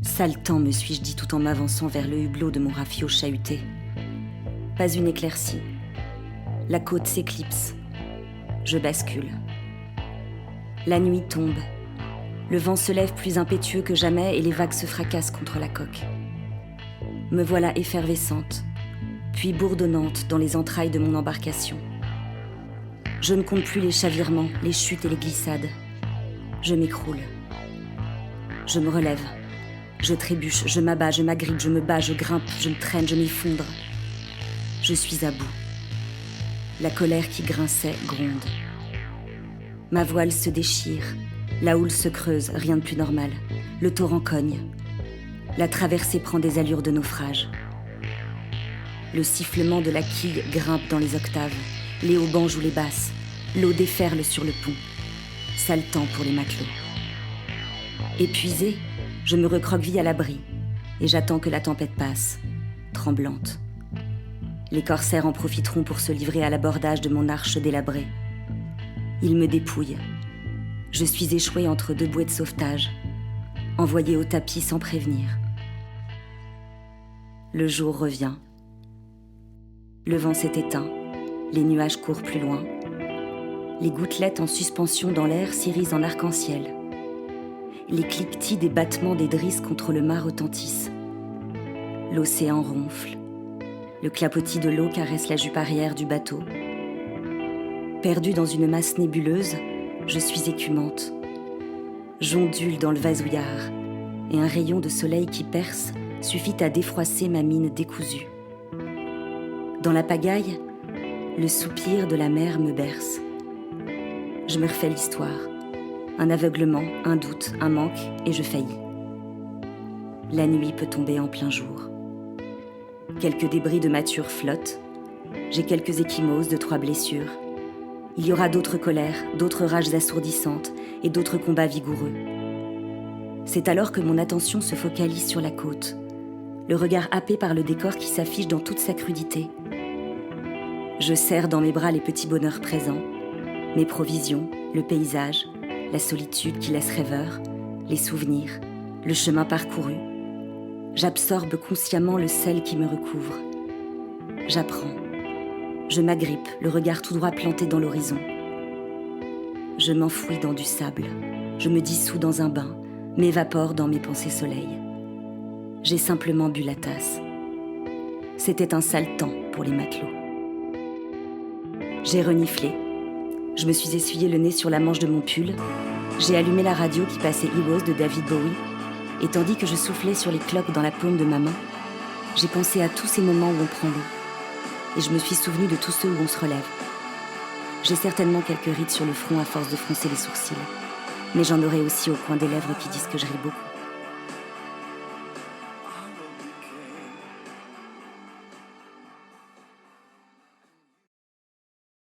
Sale temps, me suis-je dit tout en m'avançant vers le hublot de mon rafio chahuté. Pas une éclaircie. La côte s'éclipse. Je bascule. La nuit tombe. Le vent se lève plus impétueux que jamais et les vagues se fracassent contre la coque. Me voilà effervescente, puis bourdonnante dans les entrailles de mon embarcation. Je ne compte plus les chavirements, les chutes et les glissades. Je m'écroule. Je me relève. Je trébuche, je m'abats, je m'agrippe, je me bats, je grimpe, je me traîne, je m'effondre. Je suis à bout. La colère qui grinçait gronde. Ma voile se déchire. La houle se creuse, rien de plus normal. Le torrent cogne. La traversée prend des allures de naufrage. Le sifflement de la quille grimpe dans les octaves. Les haubans jouent les basses. L'eau déferle sur le pont. Sale temps pour les matelots. Épuisée, je me recroqueville à l'abri et j'attends que la tempête passe, tremblante. Les corsaires en profiteront pour se livrer à l'abordage de mon arche délabrée. Ils me dépouillent. Je suis échouée entre deux bouées de sauvetage, envoyée au tapis sans prévenir. Le jour revient. Le vent s'est éteint, les nuages courent plus loin. Les gouttelettes en suspension dans l'air s'irisent en arc-en-ciel. Les cliquetis des battements des drisses contre le mât retentissent. L'océan ronfle. Le clapotis de l'eau caresse la jupe arrière du bateau. Perdue dans une masse nébuleuse, je suis écumante. J'ondule dans le vasouillard, et un rayon de soleil qui perce suffit à défroisser ma mine décousue. Dans la pagaille, le soupir de la mer me berce. Je me refais l'histoire. Un aveuglement, un doute, un manque, et je faillis. La nuit peut tomber en plein jour. Quelques débris de mâture flottent. J'ai quelques ecchymoses de 3 blessures. Il y aura d'autres colères, d'autres rages assourdissantes et d'autres combats vigoureux. C'est alors que mon attention se focalise sur la côte, le regard happé par le décor qui s'affiche dans toute sa crudité. Je serre dans mes bras les petits bonheurs présents, mes provisions, le paysage, la solitude qui laisse rêveur, les souvenirs, le chemin parcouru. J'absorbe consciemment le sel qui me recouvre. J'apprends. Je m'agrippe, le regard tout droit planté dans l'horizon. Je m'enfouis dans du sable. Je me dissous dans un bain, m'évapore dans mes pensées soleil. J'ai simplement bu la tasse. C'était un sale temps pour les matelots. J'ai reniflé. Je me suis essuyé le nez sur la manche de mon pull. J'ai allumé la radio qui passait Heroes de David Bowie. Et tandis que je soufflais sur les cloques dans la paume de ma main, j'ai pensé à tous ces moments où on prend l'eau. Et je me suis souvenu de tous ceux où on se relève. J'ai certainement quelques rides sur le front à force de froncer les sourcils. Mais j'en aurai aussi au coin des lèvres qui disent que je ris beaucoup.